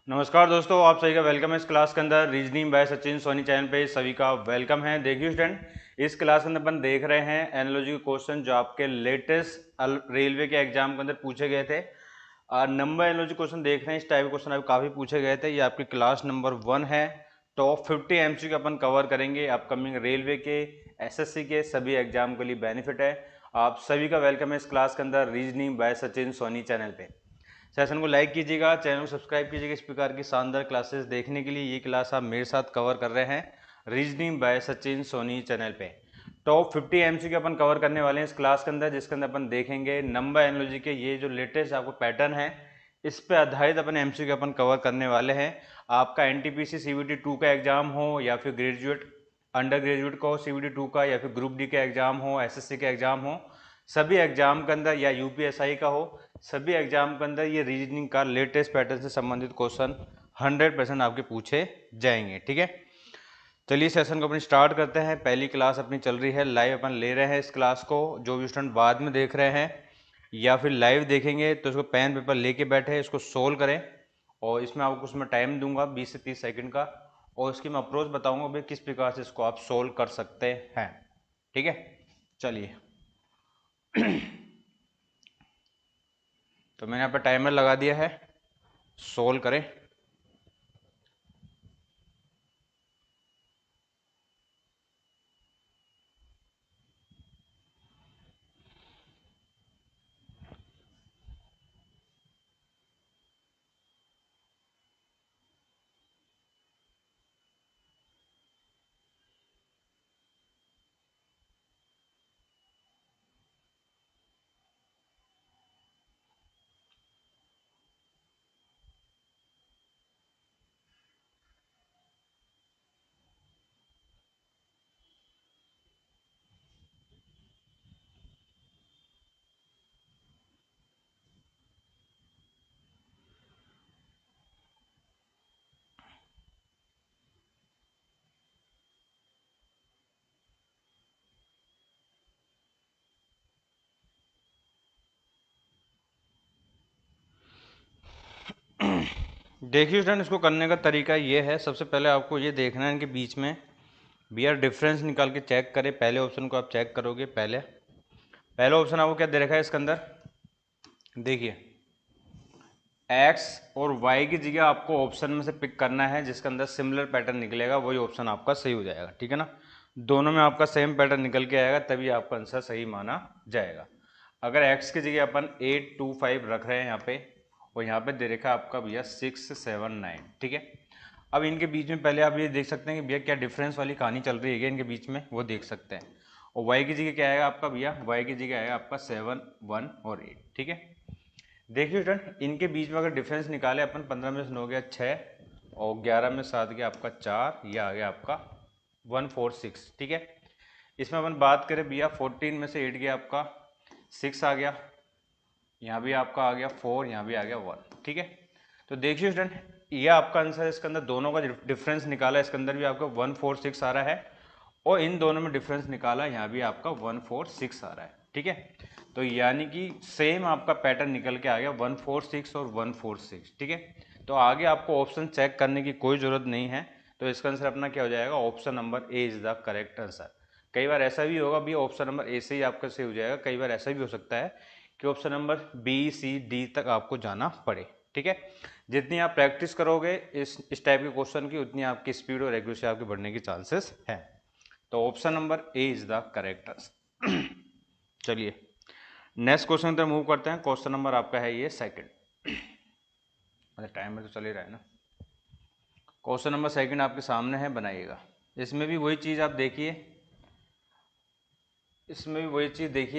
नमस्कार दोस्तों, आप सभी का वेलकम है इस क्लास के अंदर। Reasoning by Sachin Soni channel पे सभी का वेलकम है। देखिए स्टूडेंट, इस क्लास के अंदर अपन देख रहे हैं एनालॉजी के क्वेश्चन जो आपके लेटेस्ट रेलवे के एग्जाम के अंदर पूछे गए थे। नंबर एनालॉजी क्वेश्चन देख रहे हैं, इस टाइप के क्वेश्चन अभी काफ़ी पूछे गए थे। ये आपकी क्लास नंबर 1 है। टॉप 50 एमसीक्यू अपन कवर करेंगे अपकमिंग रेलवे के, एसएससी के सभी एग्जाम के लिए बेनिफिट है। आप सभी का वेलकम है इस क्लास के अंदर reasoning by Sachin Soni channel पे। सेशन को लाइक कीजिएगा, चैनल को सब्सक्राइब कीजिएगा। इस प्रकार की शानदार क्लासेस देखने के लिए ये क्लास आप मेरे साथ कवर कर रहे हैं reasoning by Sachin Soni channel पे। टॉप 50 एमसीक्यू अपन कवर करने वाले हैं इस क्लास के अंदर, जिसके अंदर अपन देखेंगे नंबर एनालॉजी के ये जो लेटेस्ट आपको पैटर्न है, इस पे आधारित अपन एमसीक्यू अपन कवर करने वाले हैं। आपका एनटीपीसी सीवीटी 2 का एग्जाम हो या फिर ग्रेजुएट अंडर ग्रेजुएट का हो सीवीटी 2 का, या फिर ग्रुप डी का एग्जाम हो, एसएससी का एग्जाम हो, सभी एग्जाम के अंदर, या यूपीएसआई का हो, सभी एग्जाम के अंदर ये रीजनिंग का लेटेस्ट पैटर्न से संबंधित क्वेश्चन 100% आपके पूछे जाएंगे। ठीक है, चलिए सेशन को अपनी स्टार्ट करते हैं। पहली क्लास अपनी चल रही है, लाइव अपन ले रहे हैं इस क्लास को। जो भी स्टूडेंट बाद में देख रहे हैं या फिर लाइव देखेंगे तो इसको पेन पेपर लेके बैठे, इसको सोल्व करें। और इसमें आपको उसमें टाइम दूंगा 20 से 30 सेकंड का, और इसकी मैं अप्रोच बताऊंगा भाई किस प्रकार से इसको आप सोल्व कर सकते हैं। ठीक है, चलिए। तो मैंने यहाँ पर टाइमर लगा दिया है, सोल्व करें। देखिए स्टूडेंट, इसको करने का तरीका ये है। सबसे पहले आपको ये देखना है कि बीच में बी आर डिफरेंस निकाल के चेक करें। पहले ऑप्शन को आप चेक करोगे। पहले ऑप्शन आपको क्या दे रखा है इसके अंदर, देखिए x और y की जगह आपको ऑप्शन में से पिक करना है जिसके अंदर सिमिलर पैटर्न निकलेगा, वही ऑप्शन आपका सही हो जाएगा। ठीक है ना, दोनों में आपका सेम पैटर्न निकल के आएगा तभी आपका आंसर सही माना जाएगा। अगर x की जगह अपन 8 2 5 रख रहे हैं यहाँ पे, और यहाँ पे दे रखा है आपका भैया 6 7 9। ठीक है, अब इनके बीच में पहले आप ये देख सकते हैं कि भैया क्या डिफरेंस वाली कहानी चल रही है इनके बीच में, वो देख सकते हैं। और y की जगह क्या आएगा आपका भैया, y की जगह आएगा आपका 7 1 और 8। ठीक है, देखिए स्टूडेंट, इनके बीच में अगर डिफरेंस निकाले अपन, 15 में से 9 गया 6, और 11 में 7 गया आपका 4, यह आ गया आपका 1 4 6। ठीक है, इसमें अपन बात करें भैया 14 में से 8 गया आपका 6 आ गया, यहाँ भी आपका आ गया 4, यहाँ भी आ गया 1। ठीक है, तो देखिए स्टूडेंट, ये आपका आंसर है। इसके अंदर दोनों का डिफरेंस निकाला, इसके अंदर भी आपका 1 4 6 आ रहा है, और इन दोनों में डिफरेंस निकाला, यहाँ भी आपका 1 4 6 आ रहा है। ठीक है, तो यानी कि सेम आपका पैटर्न निकल के आ गया 1 4 6 और 1 4 6। ठीक है, तो आगे आपको ऑप्शन चेक करने की कोई जरूरत नहीं है। तो इसका आंसर अपना क्या हो जाएगा, option number A is the correct answer. कई बार ऐसा भी होगा भी ऑप्शन नंबर ए से ही आपका सही हो जाएगा, कई बार ऐसा भी हो सकता है कि option number B C D तक आपको जाना पड़े। ठीक है, जितनी आप प्रैक्टिस करोगे इस टाइप के क्वेश्चन की, उतनी आपकी स्पीड और एक्यूरेसी आपके बढ़ने की चांसेस है। तो option number A is the correct answer. चलिए नेक्स्ट क्वेश्चन की तरफ मूव करते हैं। क्वेश्चन नंबर आपका है ये सेकंड, मतलब टाइम में तो चल ही रहा है ना। क्वेश्चन नंबर सेकंड आपके सामने है, बनाइएगा। इसमें भी वही चीज़ आप देखिए,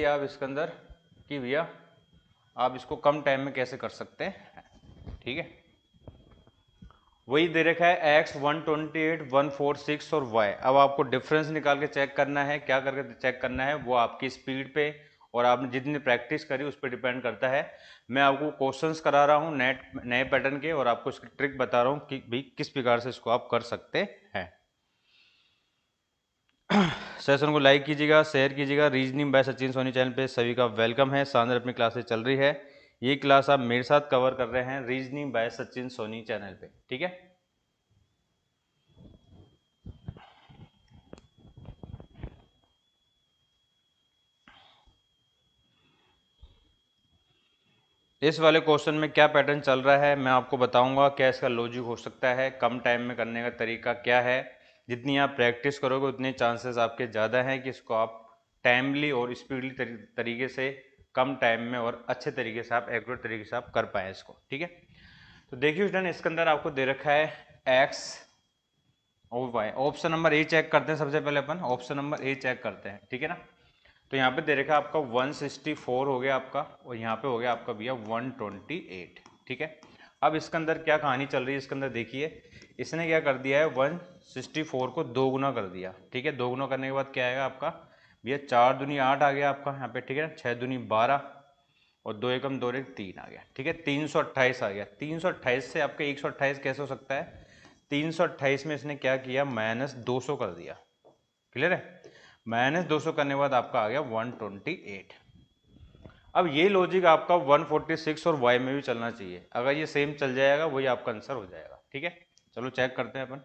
आप इसके अंदर कि भैया आप इसको कम टाइम में कैसे कर सकते हैं। ठीक है, वही दे रखा है x 128 146 और y। अब आपको डिफरेंस निकाल के चेक करना है। क्या करके चेक करना है, वो आपकी स्पीड पे और आपने जितनी प्रैक्टिस करी उस पर डिपेंड करता है। मैं आपको क्वेश्चंस करा रहा हूँ नए पैटर्न के, और आपको इसकी ट्रिक बता रहा हूँ कि भाई किस प्रकार से इसको आप कर सकते हैं। सेशन को लाइक कीजिएगा, शेयर कीजिएगा। Reasoning by Sachin Soni channel पे सभी का वेलकम है। शानदार अपनी क्लासेस चल रही है। ये क्लास आप मेरे साथ कवर कर रहे हैं reasoning by Sachin Soni channel पे, ठीक है। इस वाले क्वेश्चन में क्या पैटर्न चल रहा है मैं आपको बताऊंगा, क्या इसका लॉजिक हो सकता है, कम टाइम में करने का तरीका क्या है। जितनी आप प्रैक्टिस करोगे उतने चांसेस आपके ज़्यादा हैं कि इसको आप टाइमली और स्पीडली तरीके से कम टाइम में और अच्छे तरीके से आप एक्यूरेट तरीके से आप कर पाएँ इसको, ठीक है। तो देखिए स्टूडेंट, इसके अंदर आपको दे रखा है एक्स और Y. Option number A check करते हैं, सबसे पहले अपन ऑप्शन नंबर ए चेक करते हैं, ठीक है ना। तो यहाँ पे दे रखा है आपका 164 हो गया आपका, और यहाँ पे हो गया आपका भैया 128, ठीक है। अब इसके अंदर क्या कहानी चल रही है, इसके अंदर देखिए इसने क्या कर दिया है 164 को दो गुना कर दिया, ठीक है। दो गुना करने के बाद क्या आएगा आपका भैया 4 दूनी 8 आ गया आपका यहाँ पे, ठीक है ना। 6 दूनी 12 और 2 एकम 2 एक 3 आ गया, ठीक है। 328 आ गया। 328 से आपका 128 कैसे हो सकता है, 328 में इसने क्या किया -200 कर दिया, क्लियर है। -200 करने के बाद आपका आ गया 128। अब ये लॉजिक आपका 146 और y में भी चलना चाहिए, अगर ये सेम चल जाएगा वही आपका आंसर हो जाएगा, ठीक है। चलो चेक करते हैं अपन।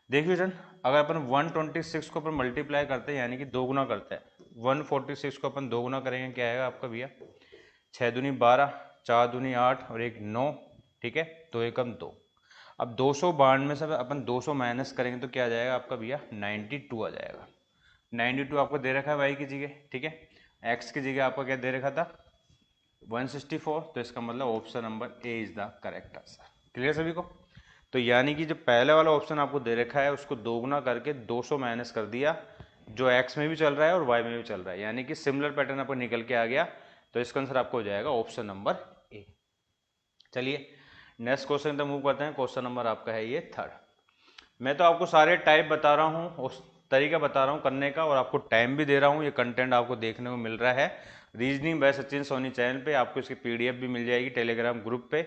देखिए जन, अगर अपन 126 को अपन मल्टीप्लाई करते हैं यानी कि दो गुना करते हैं, 146 को अपन दो गुना करेंगे क्या आएगा आपका भैया 6 दूनी 12, 4 दूनी 8 और एक 9, ठीक है। 2 एकम 2। अब 292 में से अपन 200 माइनस करेंगे तो क्या आ जाएगा आपका भैया 92 आ जाएगा। 92 आपको दे रखा है वाई की जगह, ठीक है। एक्स की जगह आपको क्या दे रखा था 164, तो इसका मतलब option number A is the correct answer. Clear सभी को। तो यानी कि जो पहले वाला ऑप्शन आपको दे रखा है उसको दोगुना करके 200 माइनस कर दिया, जो एक्स में भी चल रहा है और वाई में भी चल रहा है, यानी कि सिमिलर पैटर्न आपको निकल के आ गया। तो इसका आंसर आपको हो जाएगा ऑप्शन नंबर ए। चलिए नेक्स्ट क्वेश्चन तक मूव करते हैं। क्वेश्चन नंबर आपका है ये 3rd। मैं तो आपको सारे टाइप बता रहा हूँ, उस तरीका बता रहा हूँ करने का, और आपको टाइम भी दे रहा हूँ। ये कंटेंट आपको देखने को मिल रहा है reasoning by Sachin Soni channel पे। आपको इसकी पीडीएफ भी मिल जाएगी टेलीग्राम ग्रुप पे,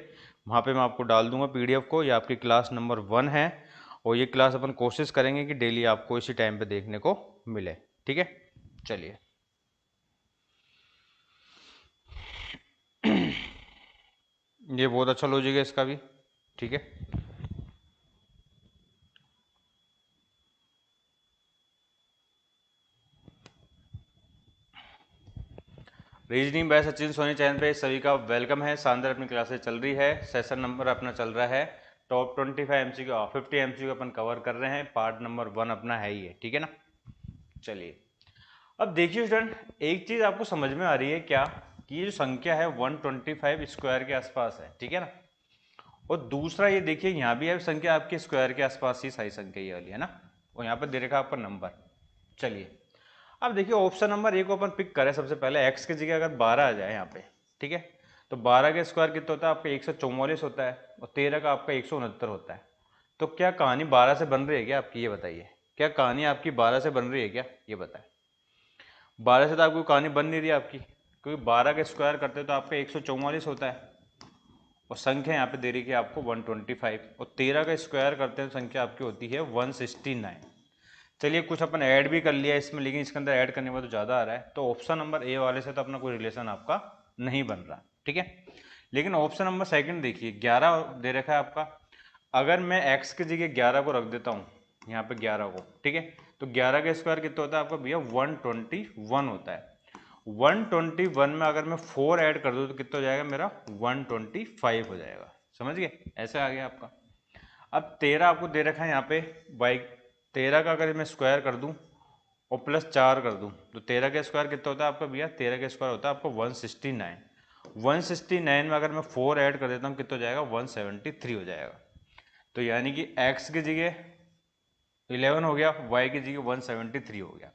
वहाँ पे मैं आपको डाल दूंगा पीडीएफ को। ये आपकी क्लास नंबर 1 है, और ये क्लास अपन कोशिश करेंगे कि डेली आपको इसी टाइम पे देखने को मिले, ठीक है। चलिए ये बहुत अच्छा लॉजिक है इसका भी, ठीक है। Reasoning by Sachin Soni channel पे सभी का वेलकम है। शानदार अपनी क्लासेस चल रही है, सेशन नंबर अपना चल रहा है टॉप 25 एमसीक्यू 50 एमसीक्यू अपन कवर कर रहे हैं। पार्ट नंबर 1 अपना है ही है, ठीक है ना। चलिए अब देखिए स्टूडेंट, एक चीज आपको समझ में आ रही है क्या, कि ये जो संख्या है 125 स्क्वायर के आसपास है, ठीक है ना। और दूसरा ये देखिए यहाँ भी है संख्या आपके स्क्वायर के आसपास ही सही संख्या ये वाली है ना, और यहाँ पर दे रखा आपका नंबर। चलिए अब देखिए ऑप्शन नंबर ए को अपन पिक करें सबसे पहले। एक्स की जगह अगर 12 आ जाए यहाँ पे, ठीक है, तो 12 का स्क्वायर कितना होता है आपका 144 होता है, और 13 का आपका 169 होता है। तो क्या कहानी 12 से बन रही है क्या आपकी, ये बताइए। क्या कहानी आपकी 12 से बन रही है क्या, ये बताएं। 12 से तो आपकी कहानी बन नहीं रही आपकी, क्योंकि 12 का स्क्वायर करते तो आपका 144 होता है, और संख्या यहाँ पे दे रही है आपको 125, और 13 का स्क्वायर करते हैं तो संख्या आपकी होती है 169। चलिए कुछ अपन ऐड भी कर लिया इसमें, लेकिन इसके अंदर ऐड करने में तो ज़्यादा आ रहा है, तो ऑप्शन नंबर ए वाले से तो अपना कोई रिलेशन आपका नहीं बन रहा, ठीक है। लेकिन ऑप्शन नंबर सेकंड देखिए 11 दे रखा है आपका। अगर मैं एक्स की जगह 11 को रख देता हूँ यहाँ पे 11 को, ठीक है, तो 11 का स्क्वायर कितना होता है आपका भैया 121 होता है। 121 में अगर मैं 4 ऐड कर दूँ तो कितना हो जाएगा मेरा 125 हो जाएगा। समझ गए, ऐसे आ गया आपका। अब 13 आपको दे रखा है यहाँ पे बाई, 13 का अगर मैं स्क्वायर कर दूं और प्लस 4 कर दूं तो 13 का स्क्वायर कितना होता है आपका भैया, 13 का स्क्वायर होता है आपको 169। 169 में अगर मैं 4 ऐड कर देता हूँ कितना हो जाएगा 173 हो जाएगा। तो यानी कि x की जगह 11 हो गया, y की जगह 173 हो गया।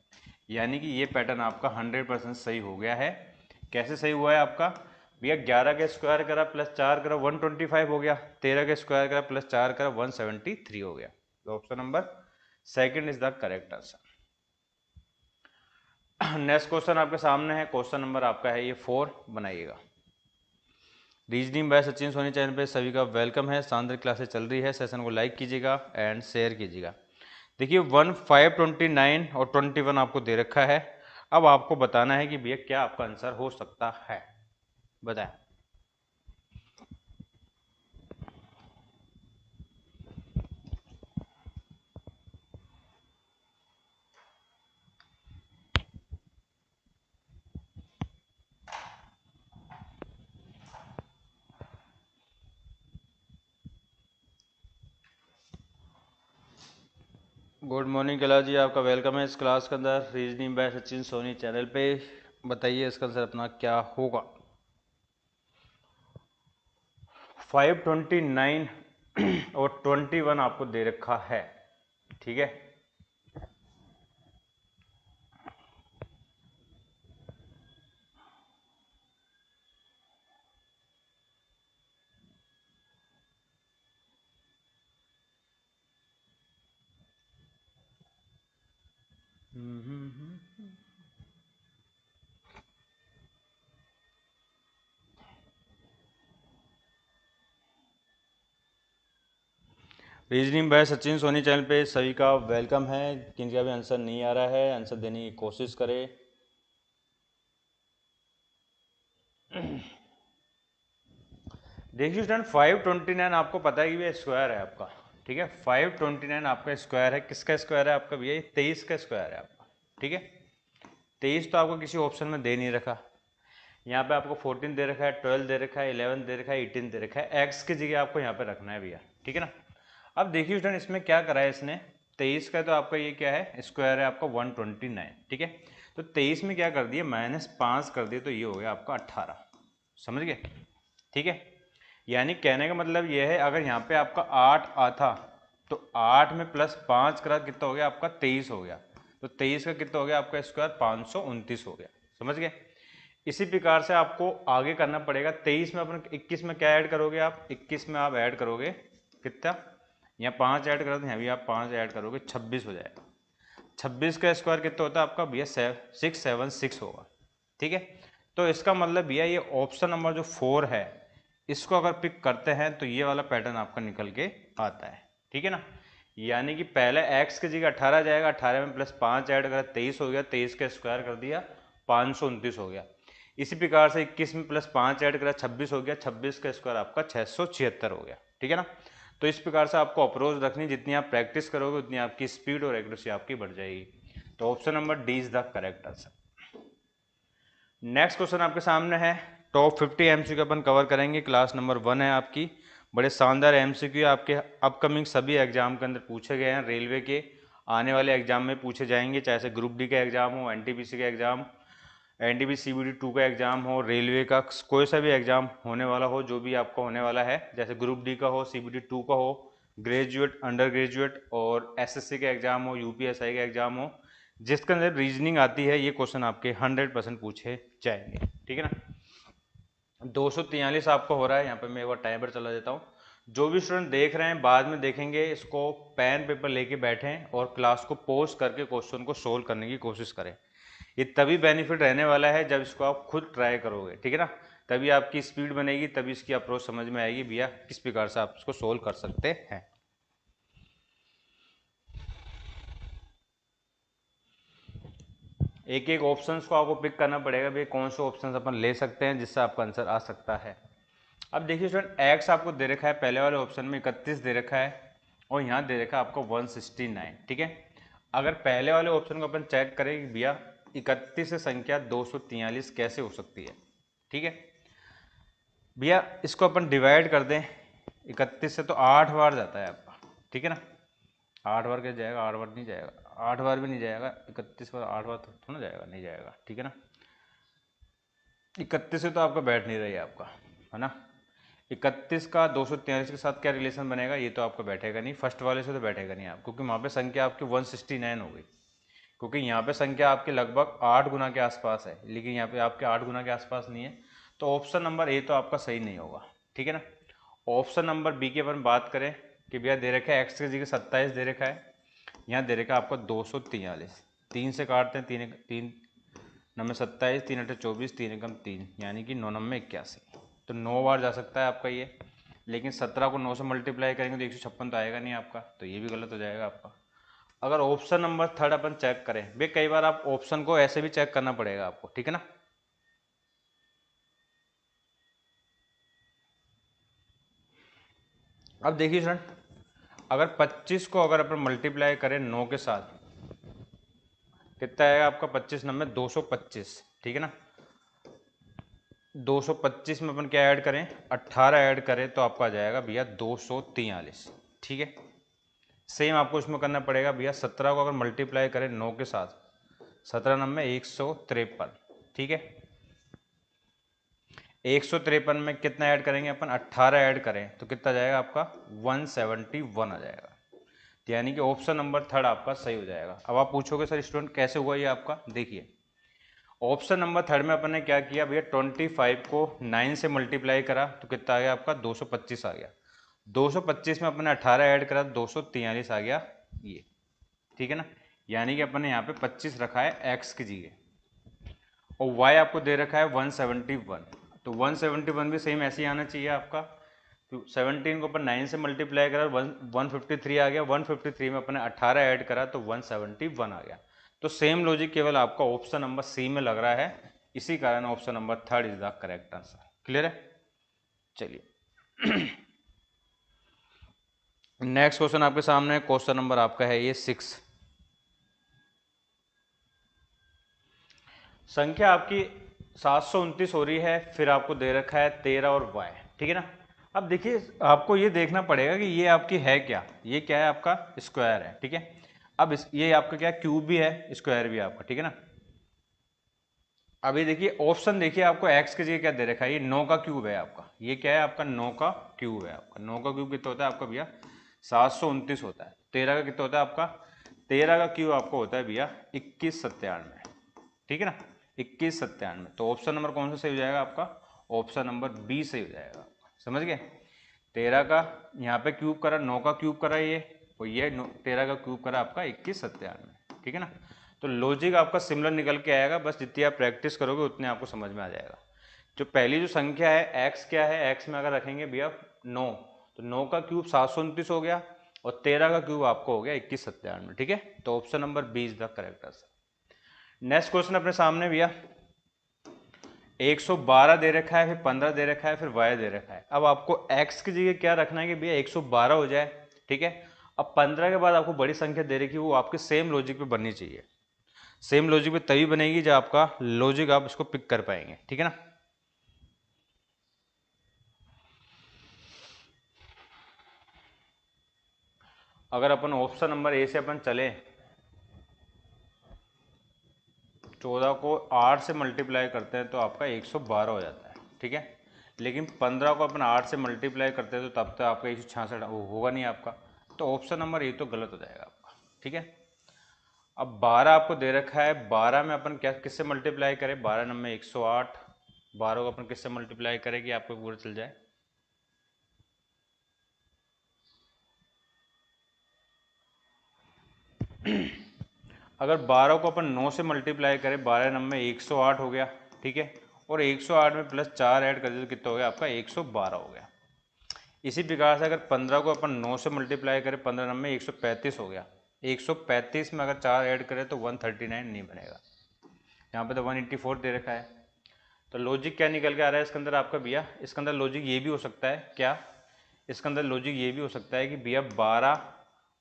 यानी कि ये पैटर्न आपका 100% सही हो गया है। कैसे सही हुआ है आपका भैया, 11 का स्क्वायर करा प्लस 4 करा 125 हो गया, 13 का स्क्वायर करा प्लस 4 करा 173 हो गया। तो option number second is the correct answer. Next question आपके सामने है, क्वेश्चन नंबर आपका है ये 4, बनाइएगा। Reasoning by Sachin Soni channel पे सभी का वेलकम है। शानदार क्लासेस चल रही है, सेशन को लाइक कीजिएगा एंड शेयर कीजिएगा। देखिए 1, 5, 29 और 21 आपको दे रखा है। अब आपको बताना है कि भैया क्या आपका आंसर हो सकता है, बताएं। गुड मॉर्निंग कैलाश जी, आपका वेलकम है इस क्लास के अंदर reasoning by Sachin Soni channel पे। बताइए इसका आंसर अपना क्या होगा। 529 और 21 आपको दे रखा है, ठीक है। Reasoning by Sachin Soni channel पे सभी का वेलकम है। जिनका भी आंसर नहीं आ रहा है आंसर देने की कोशिश करें। देखिए स्टूडेंट, 529 आपको पता है कि ये स्क्वायर है आपका, ठीक है। 529 आपका स्क्वायर है, किसका स्क्वायर है आपका भैया? 23 का स्क्वायर है आपका, ठीक है। 23 तो आपको किसी ऑप्शन में दे नहीं रखा। यहाँ पे आपको 14 दे रखा है, 12 दे रखा है, 11 दे रखा है, 18 दे रखा है। एक्स की जगह आपको यहाँ पे रखना है भैया, ठीक है ना। अब देखिए स्टूडेंट, इसमें क्या करा है इसने, 23 का तो आपका ये क्या है, स्क्वायर है आपका 129, ठीक है। तो 23 में क्या कर दिया, -5 कर दिया, तो ये हो गया आपका 18। समझ गए, ठीक है। यानी कहने का मतलब ये है, अगर यहाँ पे आपका 8 आता तो 8 में +5 करा कितना हो गया आपका, 23 हो गया। तो 23 का कितना हो गया आपका स्क्वायर, 529 हो गया। समझ गए। इसी प्रकार से आपको आगे करना पड़ेगा। 23 में अपन 21 में क्या ऐड करोगे आप, 21 में आप ऐड करोगे कितना, यहाँ 5 ऐड करोगे, यहाँ भी आप 5 ऐड करोगे, 26 हो जाएगा। 26 का स्क्वायर कितना होता है आपका भैया, 676 होगा, ठीक है। तो इसका मतलब भैया ये ऑप्शन नंबर जो 4 है, इसको अगर पिक करते हैं तो ये वाला पैटर्न आपका निकल के आता है, ठीक है ना। यानी कि पहले x की जगह 18 जाएगा, 18 में +5 ऐड करा 23 हो गया, 23 का स्क्वायर कर दिया 529 हो गया। इसी प्रकार से 21 में +5 ऐड करा 26 हो गया, 26 का स्क्वायर आपका 676 हो गया, ठीक है ना। तो इस प्रकार से आपको अप्रोच रखनी, जितनी आप प्रैक्टिस करोगे उतनी आपकी स्पीड और एक्यूरेसी आपकी बढ़ जाएगी। तो option number D is the correct answer. Next question आपके सामने है, टॉप 50 एमसीक्यू अपन कवर करेंगे, क्लास नंबर 1 है आपकी। बड़े शानदार एमसीक्यू आपके अपकमिंग सभी एग्जाम के अंदर पूछे गए हैं, रेलवे के आने वाले एग्जाम में पूछे जाएंगे, चाहे से ग्रुप डी का एग्जाम हो, एनटीपीसी का एग्जाम, एनटीपीसी सीबीडी 2 का एग्जाम हो, रेलवे का कोई सा भी एग्जाम होने वाला हो, जो भी आपका होने वाला है, जैसे ग्रुप डी का हो, सीबीडी 2 का हो, ग्रेजुएट, अंडर ग्रेजुएट और एसएससी का एग्जाम हो, यूपीएसआई का एग्जाम हो, जिसके अंदर रीजनिंग आती है, ये क्वेश्चन आपके 100% पूछे जाएंगे, ठीक है ना। 243 आपको हो रहा है, यहाँ पे मैं एक बार टाइमर चला देता हूँ। जो भी स्टूडेंट देख रहे हैं बाद में देखेंगे, इसको पेन पेपर लेके बैठें और क्लास को पॉज करके क्वेश्चन को सोल्व करने की कोशिश करें। ये तभी बेनिफिट रहने वाला है जब इसको आप खुद ट्राई करोगे, ठीक है ना। तभी आपकी स्पीड बनेगी, तभी इसकी अप्रोच समझ में आएगी भैया किस प्रकार से आप इसको सोल्व कर सकते हैं। एक एक ऑप्शंस को आपको पिक करना पड़ेगा भैया, कौन से ऑप्शंस अपन ले सकते हैं जिससे आपका आंसर आ सकता है। अब देखिए स्टूडेंट, एक्स आपको दे रखा है पहले वाले ऑप्शन में 31 दे रखा है, और यहाँ दे रखा है आपको 169, ठीक है। अगर पहले वाले ऑप्शन को अपन चेक करें कि भैया 31 से संख्या 243 कैसे हो सकती है, ठीक है भैया। इसको अपन डिवाइड कर दें 31 से, तो 8 बार जाता है आपका, ठीक है ना। 8 बार क्या जाएगा, 8 बार नहीं जाएगा, 8 बार भी नहीं जाएगा, 31 बार 8 बार तो थोड़ा जाएगा, नहीं जाएगा, ठीक है ना। 31 से तो आपका बैठ नहीं रही है आपका, है ना। 31 का 243 के साथ क्या रिलेशन बनेगा, ये तो आपका बैठेगा नहीं, फर्स्ट वाले से तो बैठेगा नहीं आपको, क्योंकि वहाँ पे संख्या आपकी 169 हो गई, क्योंकि यहाँ पे संख्या आपके लगभग 8 गुना के आसपास है, लेकिन यहाँ पे आपके 8 गुना के आसपास नहीं है। तो ऑप्शन नंबर ए तो आपका सही नहीं होगा, ठीक है ना। ऑप्शन नंबर बी की अपन बात करें कि भैया दे रखा है एक्स की जगह 27 दे रखा है, यहाँ दे रखा है आपका 243, 3 से काटते हैं, 3 3 नंबर 27, 3 अठे 24, 3 एकम 3, यानी कि 9 नंबर 81। तो 9 बार जा सकता है आपका ये, लेकिन 17 को 9 से मल्टीप्लाई करेंगे तो 156 तो आएगा नहीं आपका, तो ये भी गलत हो जाएगा आपका। अगर ऑप्शन नंबर थर्ड अपन चेक करें भाई, कई बार आप ऑप्शन को ऐसे भी चेक करना पड़ेगा आपको, ठीक है ना। अब देखिए स्टूडेंट, अगर 25 को अगर अपन मल्टीप्लाई करें 9 के साथ, कितना आएगा आपका, 25 नंबर 225, ठीक है ना। 225 में अपन क्या ऐड करें, 18 ऐड करें तो आपका आ जाएगा भैया 243, ठीक है। सेम आपको इसमें करना पड़ेगा भैया, 17 को अगर मल्टीप्लाई करें 9 के साथ, 17 नंबर 153, ठीक है। 153 में कितना ऐड करेंगे अपन, 18 ऐड करें तो कितना जाएगा आपका 171 आ जाएगा। यानी कि ऑप्शन नंबर थर्ड आपका सही हो जाएगा। अब आप पूछोगे सर स्टूडेंट कैसे हुआ ये आपका, देखिए ऑप्शन नंबर थर्ड में अपन ने क्या किया भैया, 25 को 9 से मल्टीप्लाई करा तो कितना आ गया आपका 225 आ गया। 225 में अपन ने 18 ऐड करा 243 आ गया ये, ठीक है ना। यानी कि अपन ने यहाँ पे 25 रखा है एक्स की जगह और वाई आपको दे रखा है 171, तो 171 भी सेम ऐसे ही आना चाहिए आपका। तो 17 को अपन 9 से मल्टीप्लाई करा 153 आ गया, 153 में अपन ने 18 ऐड करा तो 171 आ गया। तो सेम लॉजिक केवल आपका ऑप्शन नंबर सी में लग रहा है, इसी कारण option number third is the correct answer. Clear है, चलिए नेक्स्ट क्वेश्चन आपके सामने, क्वेश्चन नंबर आपका है ये 6। संख्या आपकी 729 हो रही है, फिर आपको दे रखा है 13 और y, ठीक है ना। अब देखिए आपको ये देखना पड़ेगा कि ये आपकी है क्या, ये क्या है आपका स्क्वायर है, ठीक है। अब ये आपका क्या क्यूब भी है स्क्वायर भी है आपका, ठीक है ना। अभी देखिए ऑप्शन देखिए आपको x की जगह क्या दे रखा है, ये 9 का क्यूब है आपका, ये क्या है आपका 9 का क्यूब है आपका। 9 का क्यूब कितना होता है आपका भैया 729 होता है। 13 का कितना होता है आपका, 13 का क्यूब आपको होता है भैया 2197, ठीक है ना, 2197। तो ऑप्शन नंबर कौन सा सही हो जाएगा आपका, ऑप्शन नंबर बी सही हो जाएगा, समझ गए। 13 का यहाँ पे क्यूब करा, 9 का क्यूब करा ये, और ये 13 का क्यूब करा आपका 2197, ठीक है ना। तो लॉजिक आपका सिमिलर निकल के आएगा, बस जितनी आप प्रैक्टिस करोगे उतने आपको समझ में आ जाएगा। जो पहली जो संख्या है x क्या है, x में अगर रखेंगे भैया 9, तो 9 का क्यूब 729 हो गया और 13 का क्यूब आपको हो गया 2197, ठीक है। तो option number B is the correct answer. Next question अपने सामने भैया 112 दे रखा है, फिर 15 दे रखा है, फिर y दे रखा है। अब आपको x की जगह क्या रखना है कि भैया 112 हो जाए, ठीक है। अब 15 के बाद आपको बड़ी संख्या दे रखी है, वो आपके सेम लॉजिक पे बननी चाहिए। सेम लॉजिक पे तभी बनेगी जब आपका लॉजिक आप इसको पिक कर पाएंगे, ठीक है ना। अगर अपन ऑप्शन नंबर ए से अपन चले, 14 को 8 से मल्टीप्लाई करते हैं तो आपका 112 हो जाता है, ठीक है। लेकिन 15 को अपन 8 से मल्टीप्लाई करते हैं तो तब तक आपका 166 होगा नहीं आपका, तो ऑप्शन नंबर ए तो गलत हो जाएगा आपका, ठीक है। अब 12 आपको दे रखा है, 12 में अपन क्या किससे मल्टीप्लाई करें, 12 नंबर 108, 12 को अपन किससे मल्टीप्लाई करें कि आपको पूरा चल जाए। अगर 12 को अपन 9 से मल्टीप्लाई करें, 12 नंबर 108 हो गया, ठीक है। और 108 में प्लस 4 ऐड कर दे तो कितना हो गया आपका 112 हो गया। इसी प्रकार से अगर 15 को अपन 9 से मल्टीप्लाई करें, 15 नंबर 135 हो गया। 135 में अगर 4 ऐड करें तो 139 नहीं बनेगा, यहाँ पे तो 184 दे रखा है। तो लॉजिक क्या निकल के आ रहा है इसके अंदर आपका भैया, इसके अंदर लॉजिक ये भी हो सकता है क्या, इसके अंदर लॉजिक ये भी हो सकता है कि भैया 12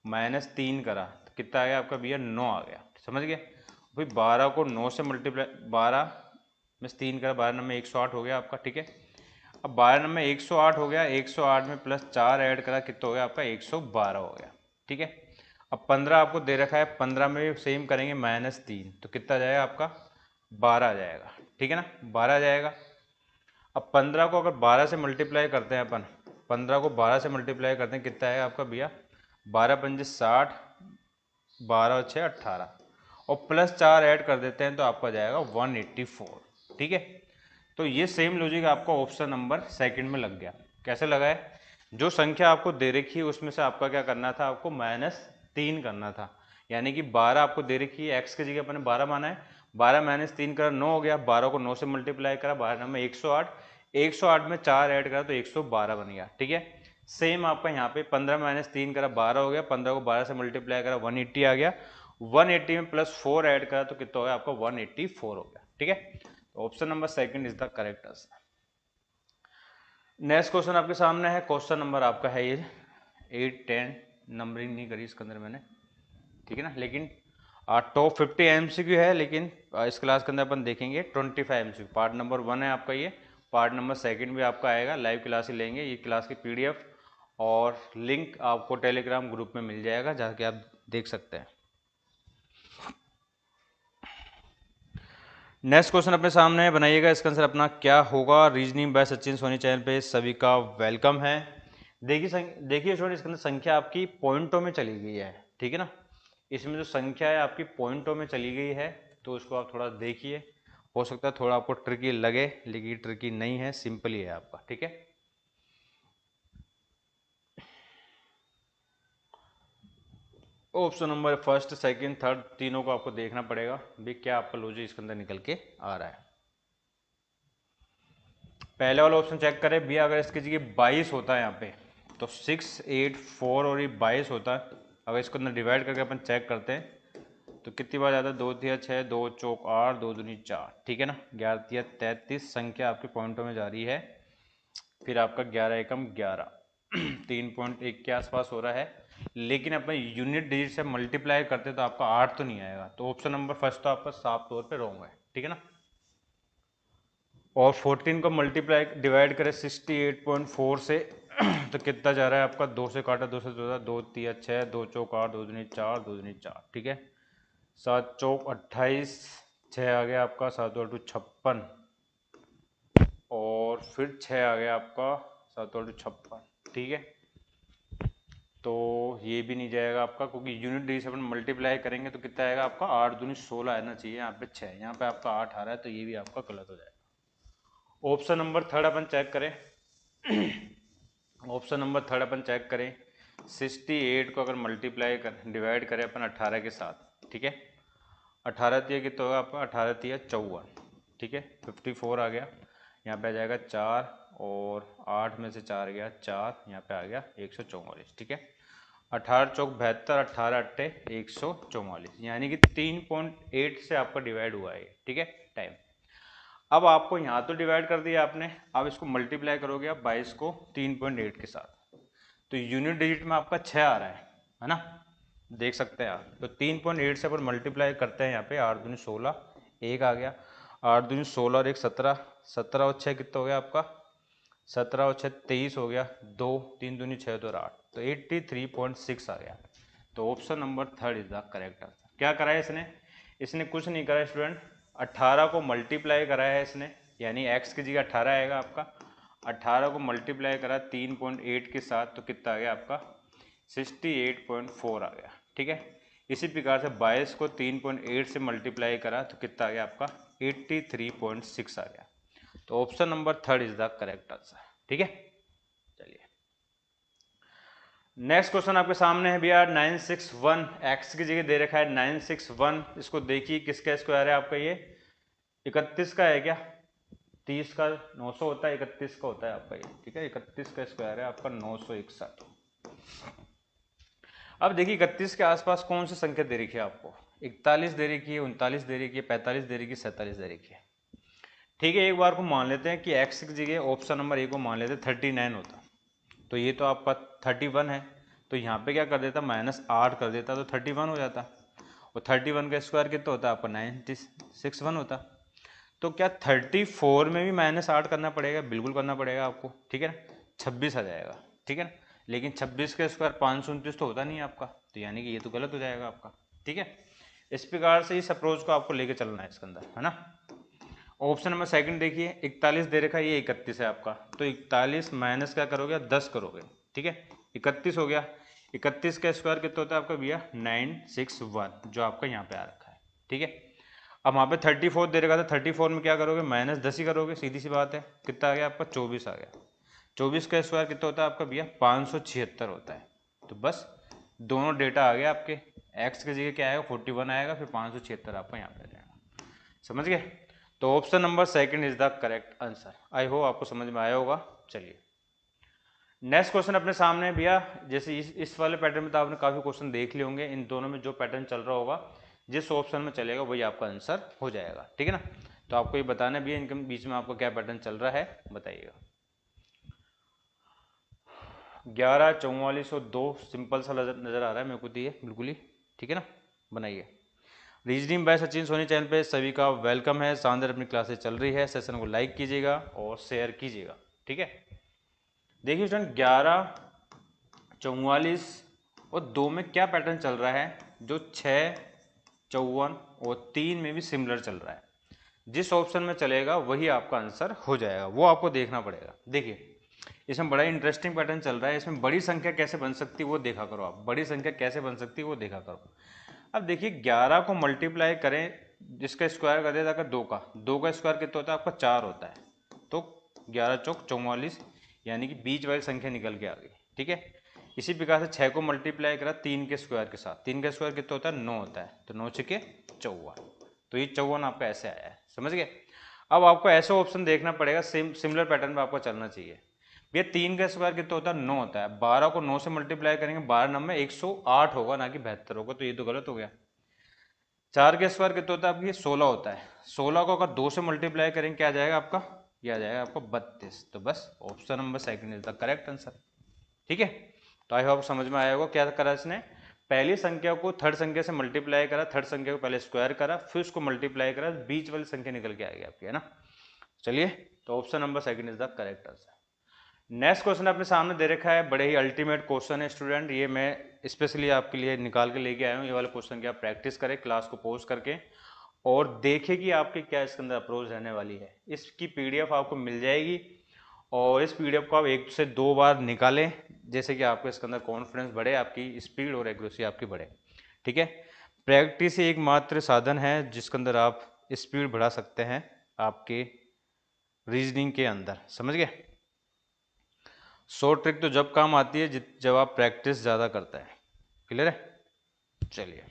माइनस 3 करा तो कितना आ गया आपका भैया 9 आ गया, समझ गए। भाई 12 को 9 से मल्टीप्लाई, 12 में 3 करा, 12 नंबर 108 हो गया आपका, ठीक है। अब 12 नंबर 108 हो गया, 108 में प्लस 4 ऐड करा कितना हो गया आपका 112 हो गया, ठीक है। अब 15 आपको दे रखा है, 15 में सेम करेंगे -3 तो कितना जाएगा आपका 12 आ जाएगा, ठीक है ना, 12 आ जाएगा। अब 15 को अगर 12 से मल्टीप्लाई करते हैं अपन, 15 को 12 से मल्टीप्लाई करते हैं कितना आएगा आपका भैया 12 पंजे 60, 12 और 6 18, और प्लस 4 ऐड कर देते हैं तो आपका जाएगा 184, ठीक है। तो ये सेम लॉजिक आपका ऑप्शन नंबर सेकंड में लग गया। कैसे लगा है, जो संख्या आपको दे रखी है उसमें से आपका क्या करना था, आपको -3 करना था। यानी कि 12 आपको दे रखी है, एक्स की जगह अपने 12 माना है, 12 -3 करा 9 हो गया, 12 को 9 से मल्टीप्लाई करा, 12 नंबर 108, 108 में 4 ऐड करा तो 112 बन गया, ठीक है। सेम आपका यहाँ पे 15 -3 करा 12 हो गया, 15 को 12 से मल्टीप्लाई करा 180 आ गया, 180 में प्लस 4 ऐड करा तो कितना हो गया आपका 184 हो गया, ठीक है। Option number second is the correct answer. Next question आपके सामने है, क्वेश्चन नंबर आपका है ये 8 10, नंबरिंग नहीं करी इसके अंदर मैंने, ठीक है ना। लेकिन टॉप 50 एमसीक्यू है, लेकिन इस क्लास के अंदर अपन देखेंगे 25 एमसीक्यू। पार्ट नंबर 1 है आपका ये, पार्ट नंबर सेकंड भी आपका आएगा, लाइव क्लास ही लेंगे, ये क्लास की पीडीएफ और लिंक आपको टेलीग्राम ग्रुप में मिल जाएगा, जाके आप देख सकते हैं। नेक्स्ट क्वेश्चन अपने सामने बनाइएगा, इसका आंसर अपना क्या होगा। Reasoning by Sachin Soni channel पे सभी का वेलकम है। देखिए स्टूडेंट, इसके अंदर संख्या आपकी पॉइंटों में चली गई है, ठीक है ना। इसमें जो संख्या है आपकी पॉइंटों में चली गई है, तो उसको आप थोड़ा देखिए। हो सकता है थोड़ा आपको ट्रिकी लगे, लेकिन ट्रिकी नहीं है, सिंपल ही है आपका, ठीक है। Option number first, second, third तीनों को आपको देखना पड़ेगा भी क्या आपका लॉजिक इसके अंदर निकल के आ रहा है। पहले वाला ऑप्शन चेक करें भैया, अगर इसकी जगह 22 होता है यहाँ पे, तो 6, 8, 4 और ये 22 होता है। अगर इसको अंदर डिवाइड करके अपन चेक करते हैं तो कितनी बार जाता है, 2 तिया 6, 2 चौक 8, 2 दूनी 4, ठीक है ना। 11 तिया 33 संख्या आपके पॉइंटों में जा रही है। फिर आपका 11 एकम 11 3.1 के आसपास हो रहा है, लेकिन अपन यूनिट डिजिट से मल्टीप्लाई करते तो आपका 8 तो नहीं आएगा। तो ऑप्शन नंबर फर्स्ट तो आपका साफ तौर पे रॉन्ग है, ठीक है ना। और 14 को मल्टीप्लाई डिवाइड करें 68.4 से तो कितना जा रहा है आपका, 2 से काटा 2 से 2 तिया 6, 2 चौक 8, 2 दूनी 4, 2 दूनी 4, ठीक है। 7 चौक 28, 6 आ गया आपका, 7 2 56, और फिर 6 आ गया आपका, 7 2 56, ठीक है। तो ये भी नहीं जाएगा आपका, क्योंकि यूनिट डिजिट से अपन मल्टीप्लाई करेंगे तो कितना आएगा आपका, 8 दूनी 16 आना चाहिए, यहाँ पे 6, यहाँ पे आपका 8 आ रहा है, तो ये भी आपका गलत हो जाएगा। ऑप्शन नंबर थर्ड अपन चेक करें। ऑप्शन नंबर थर्ड अपन चेक करें, 68 को अगर मल्टीप्लाई कर डिवाइड करें अपन 18 के साथ, ठीक है। 18 तिया कितना होगा आपका, 18 तिया 54, ठीक है। 54 आ गया, यहाँ पे आ जाएगा 4, और 8 में से 4 गया 4, यहाँ पे आ गया 144, ठीक है। 18 चौक 72, 18 अट्ठे 144, यानी कि 3.8 से आपका डिवाइड हुआ है, ठीक है। टाइम। अब आपको यहाँ तो डिवाइड कर दिया आपने, अब इसको मल्टीप्लाई करोगे आप 22 को 3.8 के साथ, तो यूनिट डिजिट में आपका 6 आ रहा है ना, देख सकते हैं आप। तो 3.8 से अपन मल्टीप्लाई करते हैं, यहाँ पे 8 दूनी 16, 1 आ गया, 8 दूनी 16 और 1 17, 17 और 6 कितना हो गया आपका, 17 और 6 23 हो गया, 2 3 दूनी 6 तो 8, तो 83.6 आ गया। तो option number third is the correct answer. क्या करा है इसने, इसने कुछ नहीं करा स्टूडेंट, 18 को मल्टीप्लाई करा है इसने, यानी x की जगह 18 आएगा आपका, 18 को मल्टीप्लाई करा 3.8 के साथ, तो कितना आ गया आपका, 68.4 आ गया, ठीक है। इसी प्रकार से 22 को 3.8 से मल्टीप्लाई करा तो कितना आ गया आपका, 83.6 आ गया। तो option number third is the correct answer, ठीक है। चलिए नेक्स्ट क्वेश्चन आपके सामने है भैया, 961, x की जगह दे रखा है 961, इसको देखिए किसका स्क्वायर है आपका, ये 31 का है क्या, 30 का 900 होता है, 31 का होता है आपका ये, ठीक है। 31 का स्क्वायर है आपका 961। अब देखिए 31 के आसपास कौन सी संख्या दे रखी है आपको, 41 दे रखी है, 39 दे रखी है, 45 दे रखी है, 47 दे रखी है, ठीक है। एक बार को मान लेते हैं कि x की जगह ऑप्शन नंबर ए को मान लेते हैं 39 होता, तो ये तो आपका 31 है, तो यहाँ पे क्या कर देता, -8 कर देता, तो 31 हो जाता। और 31 का स्क्वायर कितना होता है आपका, 961 होता। तो क्या 34 में भी -8 करना पड़ेगा, बिल्कुल करना पड़ेगा आपको, ठीक है ना। 26 आ जाएगा, ठीक है ना। लेकिन 26 का स्क्वायर 529 तो होता नहीं है आपका, तो यानी कि ये तो गलत हो जाएगा आपका, ठीक है। इस प्रकार से इस अप्रोच को आपको लेके चलना है इसके अंदर, है ना। ऑप्शन नंबर सेकंड देखिए, 41 दे रखा है, ये 31 है आपका, तो 41 माइनस क्या करोगे, 10 करोगे, ठीक है। 31 हो गया, 31 का स्क्वायर कितना होता है आपका भैया, 961, जो आपका यहाँ पे आ रखा है, ठीक है। अब वहाँ पे 34 दे रखा था, 34 में क्या करोगे, -10 ही करोगे, सीधी सी बात है। कितना आ गया आपका, 24 आ गया। 24 का स्क्वायर कितना होता है आपका भैया, 576 होता है। तो बस दोनों डेटा आ गया आपके, एक्स की जगह क्या आएगा, 41 आएगा, फिर 576 आपका यहाँ पे आ जाएगा, समझ गए। तो option number second is the correct answer. I hope आपको समझ में आया होगा। चलिए नेक्स्ट क्वेश्चन अपने सामने है भैया, जैसे इस वाले पैटर्न में तो आपने काफी क्वेश्चन देख लिए होंगे, इन दोनों में जो पैटर्न चल रहा होगा, जिस ऑप्शन में चलेगा वही आपका आंसर हो जाएगा, ठीक है ना। तो आपको ये बताना भी है, इनके बीच में आपका क्या पैटर्न चल रहा है, बताइएगा। 11 44 और 2 सिंपल सा नजर आ रहा है मेरे को, दिए बिल्कुल ही, ठीक है ना। बनाइए। Reasoning by Sachin Soni channel पे सभी का वेलकम है। शानदार अपनी क्लासेस चल रही है, सेशन को लाइक कीजिएगा और शेयर कीजिएगा, ठीक है। देखिए स्टूडेंट, 11 44 और 2 में क्या पैटर्न चल रहा है, जो 6, 54 और 3 में भी सिमिलर चल रहा है। जिस ऑप्शन में चलेगा वही आपका आंसर हो जाएगा, वो आपको देखना पड़ेगा। देखिए इसमें बड़ा इंटरेस्टिंग पैटर्न चल रहा है, इसमें बड़ी संख्या कैसे बन सकती है वो देखा करो आप, बड़ी संख्या कैसे बन सकती है वो देखा करो। अब देखिए 11 को मल्टीप्लाई करें, जिसका स्क्वायर कर देता है 2 का, 2 का स्क्वायर कितना होता है आपका 4 होता है, तो 11 चौक 44, यानी कि बीच वाली संख्या निकल के आ गई। ठीक है, इसी प्रकार से 6 को मल्टीप्लाई करा 3 के स्क्वायर के साथ, 3 का स्क्वायर कितना होता है 9 होता है, तो 9 छके 54, तो ये 54 आपका ऐसे आया है, समझ गए। अब आपको ऐसे ऑप्शन देखना पड़ेगा, सिमिलर पैटर्न में आपको चलना चाहिए। भैया 3 का स्क्वायर कितना होता है 9 होता है, 12 को 9 से मल्टीप्लाई करेंगे 12 नंबर 108 होगा, ना कि 72 होगा, तो ये तो गलत हो गया। 4 का स्क्वायर कितना होता है आपकी 16 होता है, 16 को अगर 2 से मल्टीप्लाई करेंगे क्या आ जाएगा आपका, ये आ जाएगा आपका 32, तो बस option number second is the correct answer. ठीक है, तो आई होप समझ में आया होगा क्या करा इसने, पहली संख्या को थर्ड संख्या से मल्टीप्लाई करा, थर्ड संख्या को पहले स्क्वायर करा, फिर उसको मल्टीप्लाई करा, बीच वाली संख्या निकल के आएगी आपकी, है ना। चलिए, तो option number second is the correct answer. Next question अपने सामने दे रखा है, बड़े ही अल्टीमेट क्वेश्चन है स्टूडेंट, ये मैं स्पेशली आपके लिए निकाल के लेके आया हूँ। ये वाले क्वेश्चन की आप प्रैक्टिस करें क्लास को पॉज करके, और देखें कि आपकी क्या इसके अंदर अप्रोच रहने वाली है। इसकी पीडीएफ आपको मिल जाएगी, और इस पीडीएफ को आप 1 से 2 बार निकालें, जैसे कि आपको इसके अंदर कॉन्फिडेंस बढ़े, आपकी स्पीड और एक्यूरेसी आपकी बढ़े। ठीक है, प्रैक्टिस ही एकमात्र साधन है जिसके अंदर आप स्पीड बढ़ा सकते हैं आपके रीजनिंग के अंदर, समझ गए। शॉर्ट ट्रिक तो जब काम आती है जब आप प्रैक्टिस ज़्यादा करते हैं। क्लियर है, चलिए।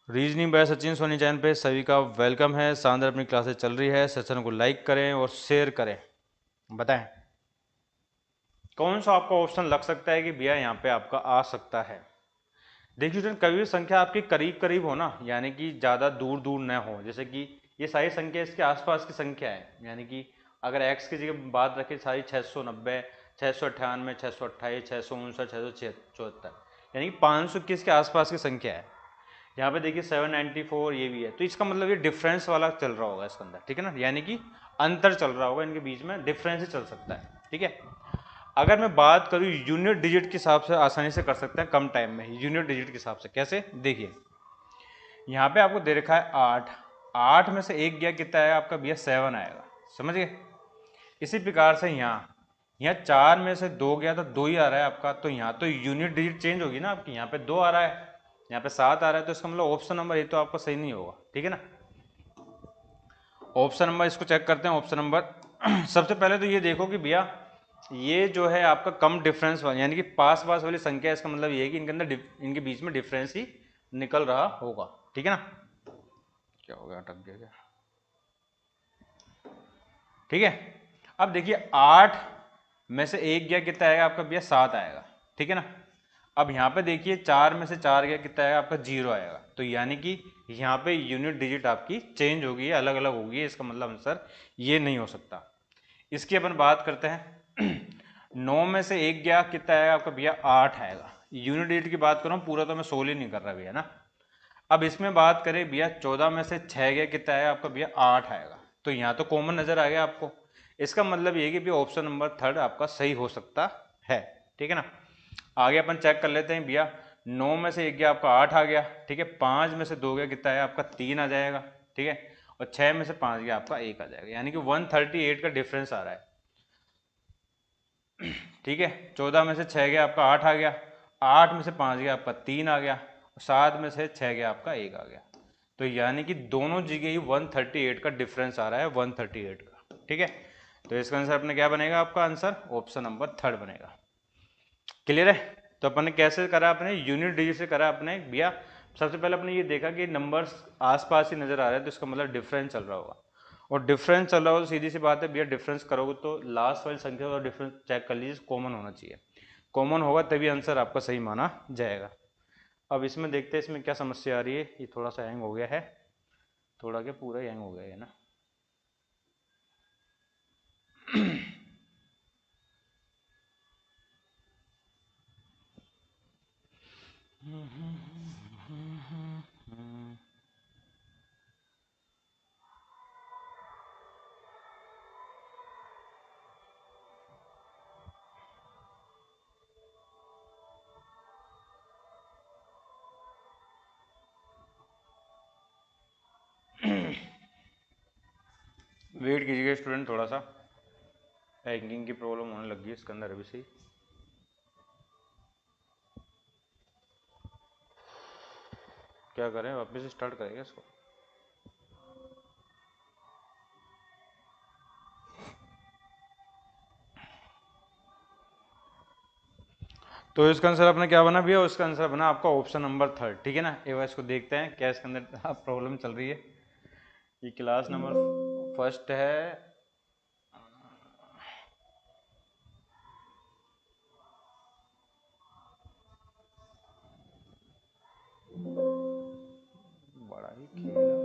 Reasoning by Sachin Soni channel पे सभी का वेलकम है। शानदार अपनी क्लासेस चल रही है, सेशन को लाइक करें और शेयर करें। बताएं कौन सा आपका ऑप्शन लग सकता है कि भैया यहाँ पे आपका आ सकता है। देखिए स्टूडेंट, कभी भी संख्या आपकी करीब करीब हो ना, यानी कि ज़्यादा दूर दूर न हो, जैसे कि ये सारी संख्या इसके आसपास की संख्या है, यानी कि अगर x की जगह बात रखें सारी 690, 698, 628, 659, 674, यानी कि 521 के आसपास की संख्या है। यहाँ पे देखिए 794 ये भी है, तो इसका मतलब ये डिफरेंस वाला चल रहा होगा इसके अंदर, ठीक है ना, यानी कि अंतर चल रहा होगा इनके बीच में, डिफरेंस ही चल सकता है। ठीक है, अगर मैं बात करूँ यूनिट डिजिट के हिसाब से आसानी से कर सकते हैं कम टाइम में, यूनिट डिजिट के हिसाब से कैसे, देखिए यहाँ पे आपको दे रखा है 8, 8 में से एक गया कितना आएगा आपका भैया 7 आएगा, समझ गए। इसी प्रकार से यहाँ यहाँ 4 में से 2 गया तो 2 ही आ रहा है आपका, तो यहाँ तो यूनिट डिजिट चेंज होगी ना आपकी, यहाँ पे 2 आ रहा है, यहाँ पे 7 आ रहा है, तो इसका मतलब ऑप्शन नंबर ये तो आपका सही नहीं होगा। ठीक है ना, ऑप्शन नंबर इसको चेक करते हैं। ऑप्शन नंबर सबसे पहले तो ये देखो कि भैया ये जो है आपका कम डिफरेंस वाला, यानी कि पास पास वाली संख्या, इसका मतलब ये है कि इनके अंदर इनके बीच में डिफरेंस ही निकल रहा होगा। ठीक है ना, क्या हो गया, अटक गया क्या। ठीक है, अब देखिए 8 में से एक गया कितना आएगा आपका भैया 7 आएगा। ठीक है ना, अब यहाँ पे देखिए 4 में से 4 गया कितना आएगा आपका 0 आएगा, तो यानी कि यहाँ पे यूनिट डिजिट आपकी चेंज होगी, अलग अलग होगी, इसका मतलब आंसर ये नहीं हो सकता। इसकी अपन बात करते हैं 9 में से एक गया कितना आएगा आपका भैया 8 आएगा। यूनिट डिजिट की बात करूँ पूरा तो मैं सोल ही नहीं कर रहा भैया ना। अब इसमें बात करें भैया 14 में से 6 गया कितना आएगा आपका भैया 8 आएगा, तो यहाँ तो कॉमन नजर आ गया आपको, इसका मतलब ये कि भैया ऑप्शन नंबर थर्ड आपका सही हो सकता है। ठीक है ना, आगे अपन चेक कर लेते हैं भैया 9 में से एक गया आपका 8 आ गया। ठीक है, 5 में से 2 गया कितना है आपका 3 आ जाएगा। ठीक है, और 6 में से 5 गया आपका 1 आ जाएगा, यानी कि 138 का डिफरेंस आ रहा है। ठीक है, 14 में से 6 गया आपका 8 आ गया, 8 में से 5 गया आपका 3 आ गया, 7 में से 6 गया आपका 1 आ गया, तो यानी कि दोनों जगह ही 138 का डिफरेंस आ रहा है, 138 का। ठीक है, तो इसका आंसर अपने क्या बनेगा, आपका आंसर ऑप्शन नंबर थर्ड बनेगा। क्लियर है, तो अपन ने कैसे करा, अपने यूनिट डिजिट से करा अपने भैया। सबसे पहले अपने ये देखा कि नंबर्स आसपास ही नजर आ रहे हैं, तो इसका मतलब डिफरेंस चल रहा होगा, और डिफरेंस चल रहा हो तो सीधी सी बात है भैया, डिफरेंस करोगे तो लास्ट वाली संख्या का डिफरेंस चेक कर लीजिए, कॉमन होना चाहिए, कॉमन होगा तभी आंसर आपका सही माना जाएगा। अब इसमें देखते हैं इसमें क्या समस्या आ रही है, ये थोड़ा सा हैंग हो गया है, थोड़ा क्या पूरा हैंग हो गया है ना। वेट कीजिएगा स्टूडेंट, थोड़ा सा हैंगिंग की प्रॉब्लम होने लगी है इसके अंदर अभी से ही। क्या करें, वापस स्टार्ट करेंगे इसको? तो इसका आंसर अपना क्या बना भैया? उसका आंसर बना आपका ऑप्शन नंबर 3, ठीक है ना। एक बार इसको देखते हैं क्या इसके अंदर प्रॉब्लम चल रही है। ये क्लास नंबर फर्स्ट है। बड़ा ही खेल है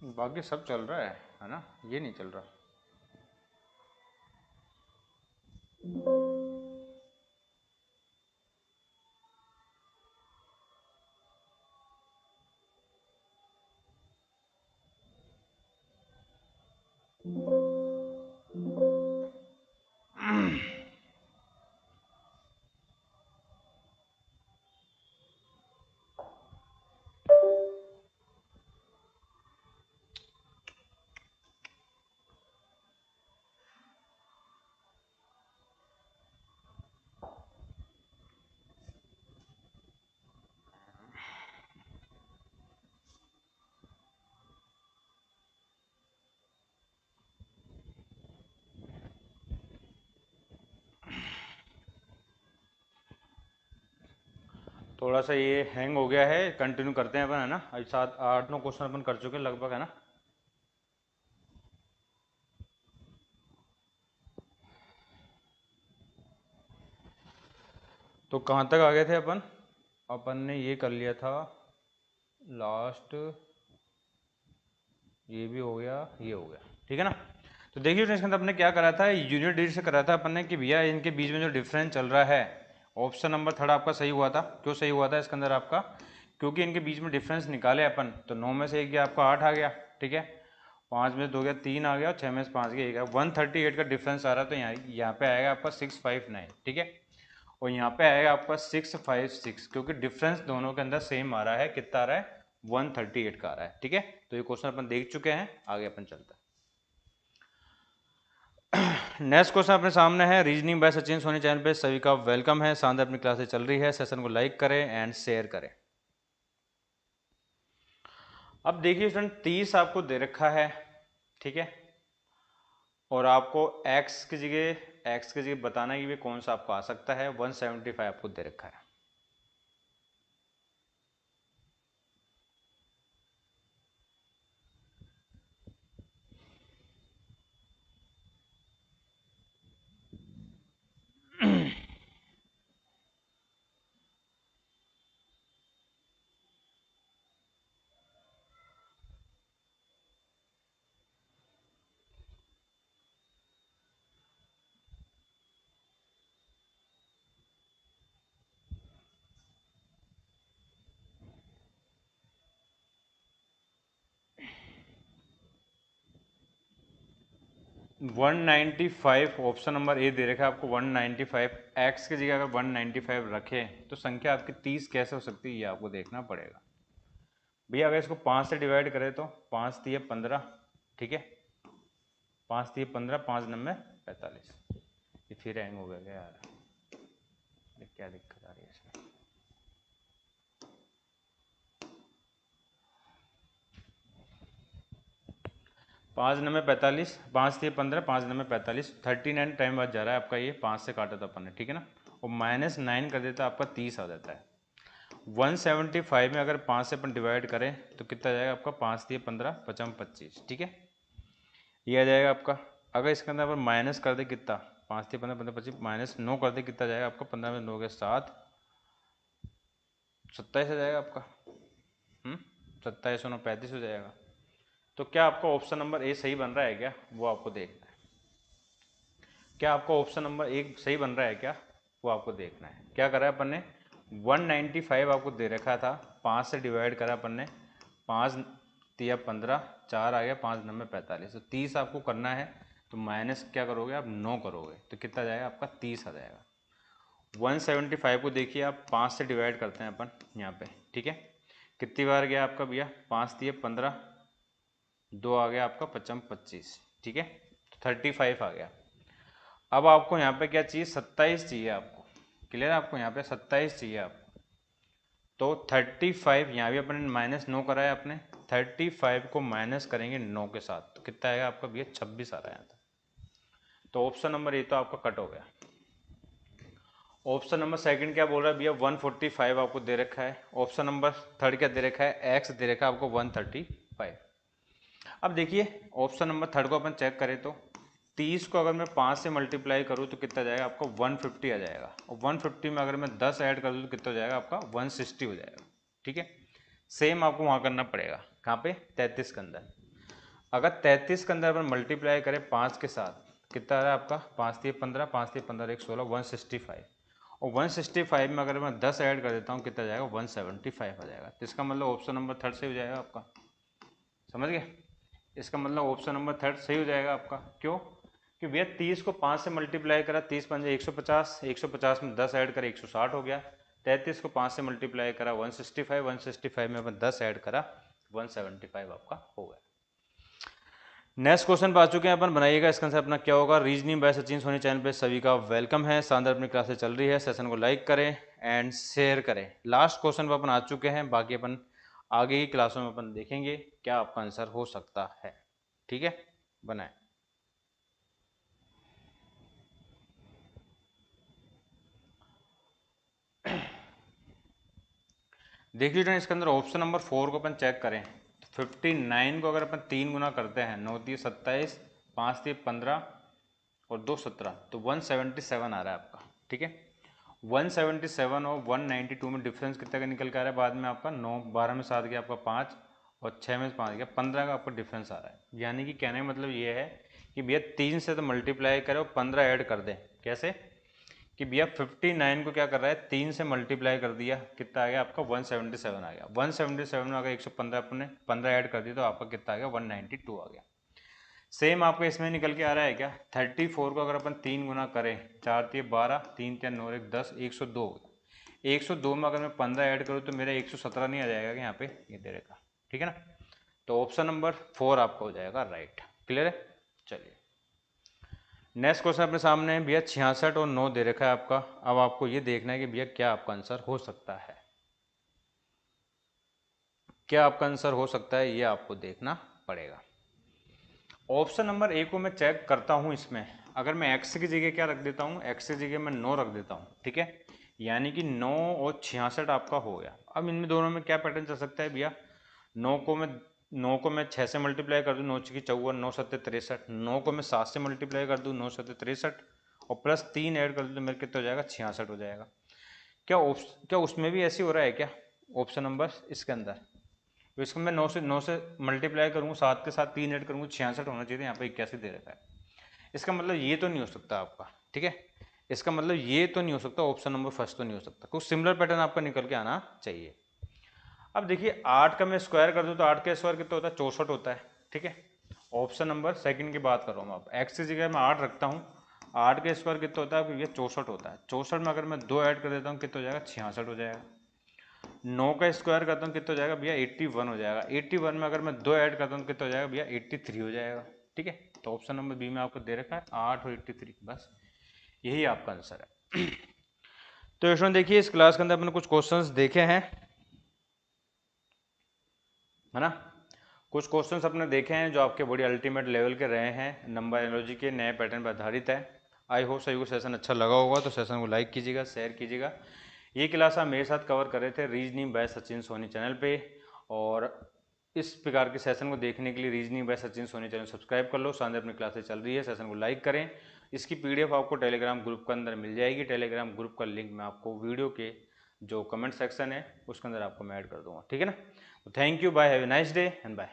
बाकी सब चल रहा है ना, ये नहीं चल रहा। थोड़ा सा ये हैंग हो गया है, कंटिन्यू करते हैं अपन, है ना। अभी 7 8 9 क्वेश्चन अपन कर चुके हैं लगभग, है ना। तो कहाँ तक आ गए थे अपन? अपन ने ये कर लिया था लास्ट, ये भी हो गया, ये हो गया, ठीक है ना। तो देखिए इसके अंदर अपने क्या करा था, यूनिट डिजिट से करा था अपन ने कि भैया इनके बीच में जो डिफरेंस चल रहा है, ऑप्शन नंबर 3 आपका सही हुआ था। क्यों सही हुआ था इसके अंदर आपका? क्योंकि इनके बीच में डिफरेंस निकाले अपन, तो 9 में से 1 गया आपका 8 आ गया, ठीक है। 5 में से 2 गया 3 आ गया, और 6 में से 5 गया 1 आ, 138 का डिफरेंस आ रहा है। तो यहाँ पे आएगा आपका 659, ठीक है। और यहाँ पे आएगा आपका 656, क्योंकि डिफरेंस दोनों के अंदर सेम आ रहा है। कितना आ रहा है? 138 का आ रहा है, ठीक है। तो ये क्वेश्चन अपन देख चुके हैं, आगे अपन चलते हैं। नेक्स्ट क्वेश्चन अपने सामने है, reasoning by Sachin Soni channel पे सभी का वेलकम है। शानदार अपनी क्लासेस चल रही है, सेशन को लाइक करें एंड शेयर करें। अब देखिए स्टूडेंट, 30 आपको दे रखा है, ठीक है। और आपको x की जगह बताना है कि कौन सा आपको आ सकता है। 175 आपको दे रखा है। One ninety five option number A दे रखा है आपको। 195 एक्स की जगह अगर 195 रखे तो संख्या आपकी 30 कैसे हो सकती है, ये आपको देखना पड़ेगा। भैया अगर इसको 5 से डिवाइड करें तो 5 3 15, ठीक है। 5 3 15, 5 9 45। ये फिर हैंग हो गया क्या यार? ये क्या दिक्कत आ रही है इसमें? 5 9 45, 5 3 15, 5 9 45, 39 टाइम बाद जा रहा है आपका। ये 5 से काटा था अपन ने, ठीक है ना। और -9 कर देता आपका 30 आ जाता है। 175 में अगर 5 से अपन डिवाइड करें तो कितना जाएगा आपका? 5 3 15, 55 25, ठीक है। ये आ जाएगा आपका। अगर इसके अंदर अपन माइनस कर दे कितना? 5 3 15 15 25 -9 कर दे, कितना जाएगा आपका? 15 में 9 के 7, 27 आ जाएगा आपका। 27 9 35 हो जाएगा। तो क्या आपका ऑप्शन नंबर ए सही बन रहा है क्या, वो आपको देखना है। क्या आपका ऑप्शन नंबर एक सही बन रहा है क्या, वो आपको देखना है। क्या करा है अपन ने? 195 आपको दे रखा था, 5 से डिवाइड करा अपन ने, 5 3 15, 4 आ गया, 5 9 45, तो 30 आपको करना है। तो माइनस क्या करोगे आप 9 करोगे तो कितना जाएगा आपका 30 आ जाएगा। 175 को देखिए आप 5 से डिवाइड करते हैं अपन यहाँ पे, ठीक है। कितनी बार गया आपका भैया, 5 दिए 15, 2 आ गया आपका 55 25, ठीक है, तो 35 आ गया। अब आपको यहाँ पे क्या चाहिए, 27 चाहिए आपको, क्लियर है, आपको यहाँ पे 27 चाहिए आपको। तो 35 यहाँ भी अपने -9 कराया अपने, 35 को माइनस करेंगे 9 के साथ तो कितना आएगा आपका भैया 26 आ रहा है यहाँ तक। तो ऑप्शन नंबर ए तो आपका कट हो गया। ऑप्शन नंबर सेकंड क्या बोल रहा है भैया, 145 आपको दे रखा है। ऑप्शन नंबर थर्ड क्या दे रखा है, एक्स दे रखा है आपको 135। अब देखिए ऑप्शन नंबर थर्ड को अपन चेक करें तो 30 को अगर मैं 5 से मल्टीप्लाई करूँ तो कितना जाएगा आपको 150 आ जाएगा, और 150 में अगर मैं 10 ऐड कर दूँ तो कितना हो जाएगा आपका 160 हो जाएगा, ठीक है। सेम आपको वहाँ करना पड़ेगा, कहाँ पे, 33 के अंदर। अगर 33 के अंदर अपन मल्टीप्लाई करें 5 के साथ, कितना आ रहा है आपका, 5 दिए 15, 5 दिए 15 1 16, 165, और 165 में अगर मैं 10 ऐड कर देता हूँ कितना जाएगा 175 आ जाएगा। तो इसका मतलब ऑप्शन नंबर थर्ड सही हो जाएगा आपका, समझ गए। इसका मतलब ऑप्शन नंबर थर्ड सही हो जाएगा आपका। क्यों, कि भैया 30 को 5 से मल्टीप्लाई करा, 30 पंजे 150, 150 में 10 ऐड करा 160 हो गया। 33 को 5 से मल्टीप्लाई करा 165, 165 में अपन 10 ऐड करा 175 आपका हो गया। नेक्स्ट क्वेश्चन पे आ चुके हैं अपन, बनाइएगा इसका आंसर अपना क्या होगा। Reasoning by Sachin Soni channel पे सभी का वेलकम है। शानदार अपनी क्लासेस चल रही है, सेशन को लाइक करें एंड शेयर करें। लास्ट क्वेश्चन पे अपन आ चुके हैं, बाकी अपन आगे की क्लासों में अपन देखेंगे क्या आपका आंसर हो सकता है, ठीक है। बनाए देख लीजिए इसके अंदर ऑप्शन नंबर 4 को अपन चेक करें तो 59 को अगर अपन 3 गुना करते हैं, 9 दिए 27, 5 दिए 15 और 2 17, तो 177 आ रहा है आपका, ठीक है। 177 और 192 में डिफरेंस कितना का निकल के आ रहा है बाद में आपका, 9 12 में 7 गया आपका 5 और 6 में 5 गया 15 का आपका डिफरेंस आ रहा है। यानी कि कहने का मतलब ये है कि भैया 3 से तो मल्टीप्लाई करें और 15 ऐड कर दें। कैसे, कि भैया 59 को क्या कर रहा है, 3 से मल्टीप्लाई कर दिया, कितना आ गया आपका 177 आ गया। 177 में अगर 115 अपने 15 ऐड कर दिया तो आपका कितना आ गया 192 आ गया। सेम आपको इसमें निकल के आ रहा है क्या, 34 को अगर अपन 3 गुना करें, 4 3 12, 3 3 9 1 10, 102 हो गया। 102 में अगर मैं 15 ऐड करूँ तो मेरा 117 नहीं आ जाएगा कि यहाँ पे, ये दे रखा, ठीक है ना। तो ऑप्शन नंबर 4 आपका हो जाएगा राइट, क्लियर है। चलिए नेक्स्ट क्वेश्चन अपने सामने है भैया, 66 और 9 दे रखा है आपका। अब आपको ये देखना है कि भैया क्या आपका आंसर हो सकता है, क्या आपका आंसर हो सकता है, ये आपको देखना पड़ेगा। ऑप्शन नंबर ए को मैं चेक करता हूं, इसमें अगर मैं x की जगह क्या रख देता हूं, x की जगह मैं 9 रख देता हूं, ठीक है। यानी कि 9 और 66 आपका हो गया। अब इनमें दोनों में क्या पैटर्न चल सकता है भैया, 9 को मैं 6 से मल्टीप्लाई कर दूं, 9 की 54, 9 7 63, 9 को मैं 7 से मल्टीप्लाई कर दूं, 9 7 63, और प्लस 3 ऐड कर दूं तो मेरे कितना हो जाएगा 66 हो जाएगा। क्या उसमें भी ऐसे हो रहा है क्या, ऑप्शन नंबर इसके अंदर, तो इसको मैं 9 से मल्टीप्लाई करूँगा, 7 के साथ 3 ऐड करूँगा, 66 होना चाहिए, यहाँ पे 81 दे रखा है। इसका मतलब ये तो नहीं हो सकता आपका, ठीक है। इसका मतलब ये तो नहीं हो सकता, ऑप्शन नंबर फर्स्ट तो नहीं हो सकता, कुछ सिमिलर पैटर्न आपका निकल के आना चाहिए। अब देखिए 8 का मैं स्क्वायर कर दूँ तो 8 का स्क्वायर कितना होता है, 64 होता है, ठीक है। ऑप्शन नंबर सेकंड की बात कर रहा हूँ, आप एक्स की जगह मैं 8 रखता हूँ, 8 का स्क्वायर कितना होता है, ये 64 होता है। 64 में अगर मैं 2 ऐड कर देता हूँ कितना हो जाएगा 66 हो जाएगा। 9 का स्क्वायर करता हूँ कितना हो जाएगा भैया 81 हो जाएगा। 81 में अगर मैं 2 ऐड करता हूँ कितना हो जाएगा भैया 83 हो जाएगा, ठीक है। तो ऑप्शन नंबर बी में आपको दे रखा है 8 और 83, बस यही आपका आंसर है। तो इसमें देखिए इस क्लास के अंदर अपने कुछ क्वेश्चंस देखे हैं, है ना। कुछ क्वेश्चंस अपने देखे हैं जो आपके बड़ी अल्टीमेट लेवल के रहे हैं, नंबर एनालॉजी के नए पैटर्न पर आधारित है। आई होप सभी को सेशन अच्छा लगा होगा, तो सेशन को लाइक कीजिएगा, शेयर कीजिएगा। ये क्लास आप मेरे साथ कवर कर रहे थे reasoning by Sachin Soni channel पे, और इस प्रकार के सेशन को देखने के लिए reasoning by Sachin Soni channel subscribe कर लो। शानदार अपनी क्लासेस चल रही है, सेशन को लाइक करें। इसकी पीडीएफ आपको टेलीग्राम ग्रुप के अंदर मिल जाएगी। टेलीग्राम ग्रुप का लिंक मैं आपको वीडियो के जो कमेंट सेक्शन है उसके अंदर आपको मैं ऐड कर दूंगा, ठीक है ना। तो thank you, bye, have a nice day and bye.